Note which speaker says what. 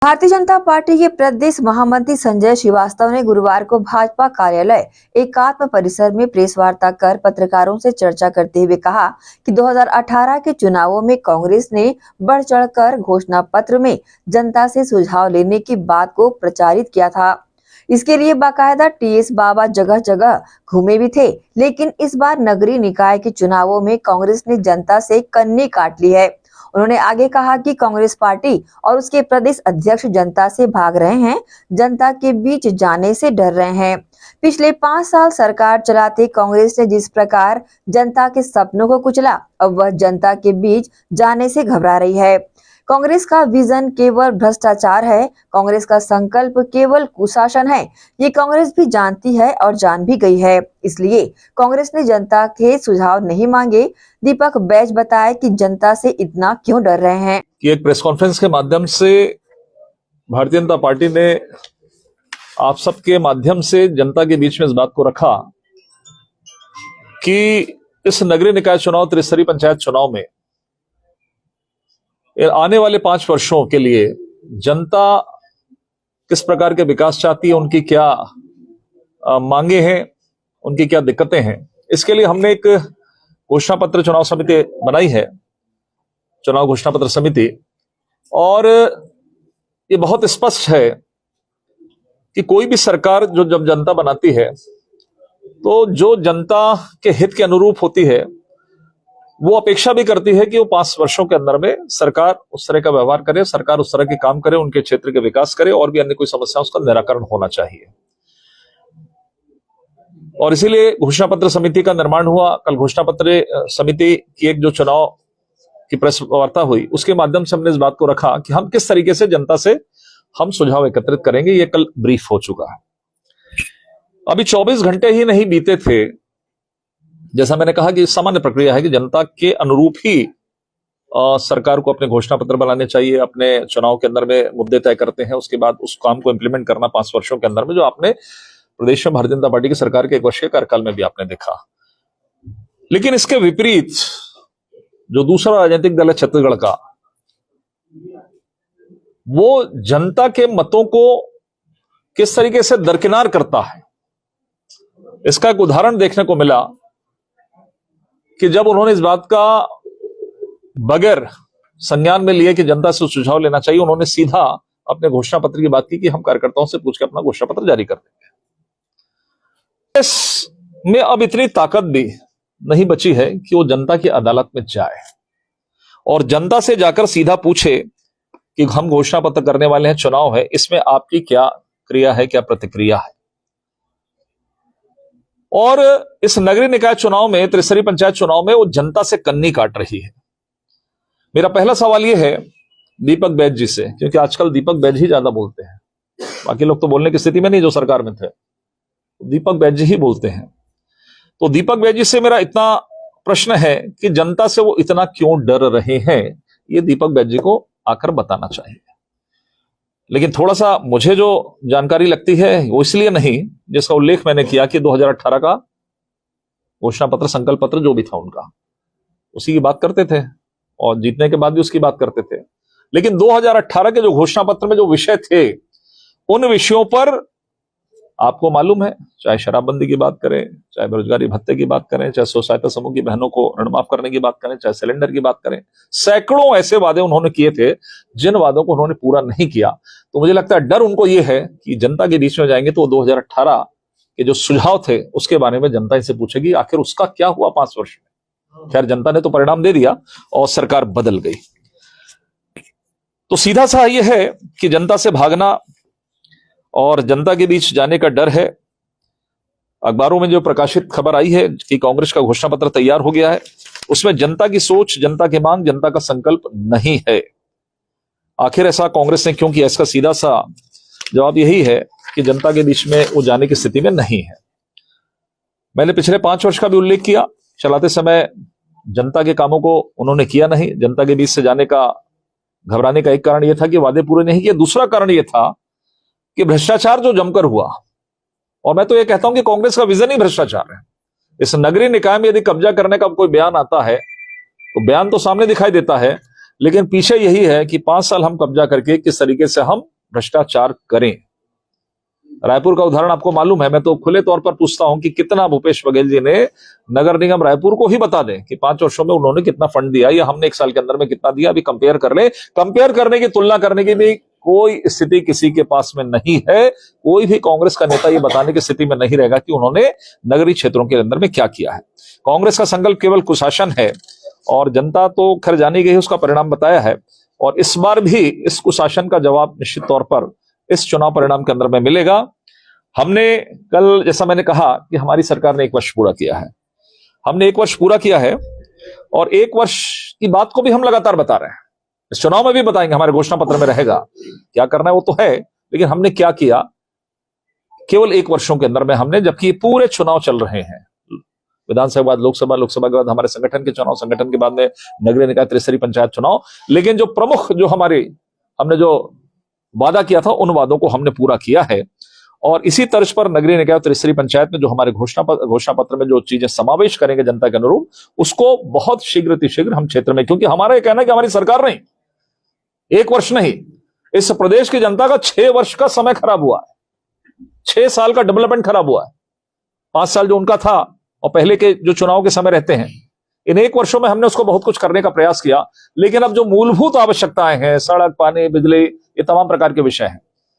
Speaker 1: Bharatiya Janata party के प्रदेश महामंत्री संजय श्रीवास्तव ने गुरुवार को भाजपा कार्यालय एकात्म परिसर में प्रेस वार्ता कर पत्रकारों से चर्चा करते हुए कहा कि 2018 के चुनावों में कांग्रेस ने बढ़ चढ़कर घोषणा पत्र में जनता से सुझाव लेने की बात को प्रचारित किया था। इसके लिए बाकायदा टीएस बाबा जगह जगह घूमे भी थे, लेकिन इस बार नगरीय निकाय के चुनावों में कांग्रेस ने जनता से कन्नी काट ली है। उन्होंने आगे कहा कि कांग्रेस पार्टी और उसके प्रदेश अध्यक्ष जनता से भाग रहे हैं, जनता के बीच जाने से डर रहे हैं। पिछले 5 साल सरकार चलाते कांग्रेस ने जिस प्रकार जनता के सपनों को कुचला, अब वह जनता के बीच जाने से घबरा रही है। कांग्रेस का विजन केवल भ्रष्टाचार है, कांग्रेस का संकल्प केवल कुशासन है। ये कांग्रेस भी जानती है और जान भी गई है, इसलिए कांग्रेस ने जनता के सुझाव नहीं मांगे। दीपक बैज बताए कि जनता से इतना क्यों डर रहे हैं।
Speaker 2: कि एक प्रेस कॉन्फ्रेंस के माध्यम से भारतीय जनता पार्टी ने आप सबके माध्यम से जनता के बीच में इस बात को रखा कि इस नगरीय निकाय चुनाव, त्रिस्तरीय पंचायत चुनाव में आने वाले 5 वर्षों के लिए जनता किस प्रकार के विकास चाहती है, उनकी क्या मांगे हैं, उनकी क्या दिक्कतें हैं। इसके लिए हमने एक घोषणा पत्र चुनाव समिति बनाई है, चुनाव घोषणा पत्र समिति, और ये बहुत स्पष्ट है कि कोई भी सरकार जो जब जनता बनाती है तो जो जनता के हित के अनुरूप होती है वो अपेक्षा भी करती है कि वो 5 वर्षों के अंदर में सरकार उस तरह का व्यवहार करे, सरकार उस तरह के काम करे, उनके क्षेत्र के विकास करे और भी अन्य कोई समस्या उसका निराकरण होना चाहिए। और इसीलिए घोषणा पत्र समिति का निर्माण हुआ। कल घोषणा पत्र समिति की एक जो चुनाव की प्रेस वार्ता हुई, उसके माध्यम से हमने इस बात को रखा कि हम किस तरीके से जनता से हम सुझाव एकत्रित करेंगे। ये कल ब्रीफ हो चुका है। अभी 24 घंटे ही नहीं बीते थे, जैसा मैंने कहा कि सामान्य प्रक्रिया है कि जनता के अनुरूप ही सरकार को अपने घोषणा पत्र बनाने चाहिए, अपने चुनाव के अंदर में मुद्दे तय करते हैं, उसके बाद उस काम को इंप्लीमेंट करना 5 वर्षों के अंदर में, जो आपने प्रदेश में भारतीय जनता पार्टी की सरकार के 1 वर्ष के कार्यकाल में भी आपने देखा। लेकिन इसके विपरीत जो दूसरा राजनीतिक दल है छत्तीसगढ़ का, वो जनता के मतों को किस तरीके से दरकिनार करता है, इसका एक उदाहरण देखने को मिला कि जब उन्होंने इस बात का बगैर संज्ञान में लिए कि जनता से सुझाव लेना चाहिए, उन्होंने सीधा अपने घोषणा पत्र की बात की कि हम कार्यकर्ताओं से पूछ के अपना घोषणा पत्र जारी कर देंगे। इसमें अब इतनी ताकत भी नहीं बची है कि वो जनता की अदालत में जाए और जनता से जाकर सीधा पूछे कि हम घोषणा पत्र करने वाले हैं, चुनाव है, इसमें आपकी क्या क्रिया है, क्या प्रतिक्रिया है। और इस नगरीय निकाय चुनाव में, त्रिस्तरीय पंचायत चुनाव में वो जनता से कन्नी काट रही है। मेरा पहला सवाल यह है दीपक बैज जी से, क्योंकि आजकल दीपक बैज ही ज्यादा बोलते हैं, बाकी लोग तो बोलने की स्थिति में नहीं जो सरकार में थे, दीपक बैज जी ही बोलते हैं। तो दीपक बैज जी से मेरा इतना प्रश्न है कि जनता से वो इतना क्यों डर रहे हैं, ये दीपक बैज जी को आकर बताना चाहिए। लेकिन थोड़ा सा मुझे जो जानकारी लगती है वो इसलिए नहीं, जिसका उल्लेख मैंने किया कि 2018 का घोषणा पत्र, संकल्प पत्र जो भी था उनका, उसी की बात करते थे और जीतने के बाद भी उसकी बात करते थे। लेकिन 2018 के जो घोषणा पत्र में जो विषय थे, उन विषयों पर आपको मालूम है, चाहे शराबबंदी की बात करें, चाहे बेरोजगारी भत्ते की बात करें, चाहे स्वयं सहायता समूह की बहनों को ऋण माफ करने की बात करें, चाहे सिलेंडर की बात करें, सैकड़ों ऐसे वादे उन्होंने किए थे जिन वादों को उन्होंने पूरा नहीं किया। तो मुझे लगता है डर उनको ये है कि जनता के बीच में जाएंगे तो 2018 के जो सुझाव थे उसके बारे में जनता इनसे पूछेगी आखिर उसका क्या हुआ 5 वर्ष में। खैर, जनता ने तो परिणाम दे दिया और सरकार बदल गई। तो सीधा सा यह है कि जनता से भागना और जनता के बीच जाने का डर है। अखबारों में जो प्रकाशित खबर आई है कि कांग्रेस का घोषणा पत्र तैयार हो गया है, उसमें जनता की सोच, जनता की मांग, जनता का संकल्प नहीं है। आखिर ऐसा कांग्रेस ने क्यों किया? इसका सीधा सा जवाब यही है कि जनता के बीच में वो जाने की स्थिति में नहीं है। मैंने पिछले 5 वर्ष का भी उल्लेख किया, चलाते समय जनता के कामों को उन्होंने किया नहीं। जनता के बीच से जाने का, घबराने का एक कारण यह था कि वादे पूरे नहीं किए। दूसरा कारण यह था कि भ्रष्टाचार जो जमकर हुआ, और मैं तो ये कहता हूं कि कांग्रेस का विजन ही भ्रष्टाचार है। इस नगरीय निकाय में यदि कब्जा करने का कोई बयान आता है तो बयान तो सामने दिखाई देता है, लेकिन पीछे यही है कि 5 साल हम कब्जा करके किस तरीके से हम भ्रष्टाचार करें। रायपुर का उदाहरण आपको मालूम है, मैं तो खुले तौर पर पूछता हूं कि कितना भूपेश बघेल जी ने नगर निगम रायपुर को ही बता दें कि 5 वर्षों में उन्होंने कितना फंड दिया या हमने 1 साल के अंदर में कितना दिया, अभी कंपेयर कर ले। कंपेयर करने की, तुलना करने की भी कोई स्थिति किसी के पास में नहीं है। कोई भी कांग्रेस का नेता ये बताने की स्थिति में नहीं रहेगा कि उन्होंने नगरीय क्षेत्रों के अंदर में क्या किया है। कांग्रेस का संकल्प केवल कुशासन है और जनता तो खैर जानी गई, उसका परिणाम बताया है। और इस बार भी इस कुशासन का जवाब निश्चित तौर पर इस चुनाव परिणाम के अंदर में मिलेगा। हमने कल, जैसा मैंने कहा कि हमारी सरकार ने 1 वर्ष पूरा किया है, हमने 1 वर्ष पूरा किया है और 1 वर्ष की बात को भी हम लगातार बता रहे हैं। इस चुनाव में भी बताएंगे, हमारे घोषणा पत्र में रहेगा। क्या करना है वो तो है, लेकिन हमने क्या किया केवल 1 वर्षों के अंदर में हमने, जबकि पूरे चुनाव चल रहे हैं, विधानसभा के बाद लोकसभा, लोकसभा के बाद हमारे संगठन के चुनाव, संगठन के बाद में नगरीय निकाय त्रिस्तरीय पंचायत चुनाव। लेकिन जो प्रमुख, जो हमने जो वादा किया था, उन वादों को हमने पूरा किया है। और इसी तर्ज पर नगरीय निकाय त्रिस्तरीय पंचायत में जो हमारे घोषणा पत्र में जो चीजें समावेश करेंगे जनता के अनुरूप, उसको बहुत शीघ्र हम क्षेत्र में, क्योंकि हमारा यह कहना है कि हमारी सरकार नहीं, 1 वर्ष नहीं, इस प्रदेश की जनता का 6 वर्ष का समय खराब हुआ है, 6 साल का डेवलपमेंट खराब हुआ है। 5 साल जो उनका था और पहले के जो चुनाव के समय रहते हैं, इन 1 वर्षों में हमने उसको बहुत कुछ करने का प्रयास किया। लेकिन अब जो मूलभूत आवश्यकताएं हैं, सड़क, पानी, बिजली, ये तमाम प्रकार के विषय हैं,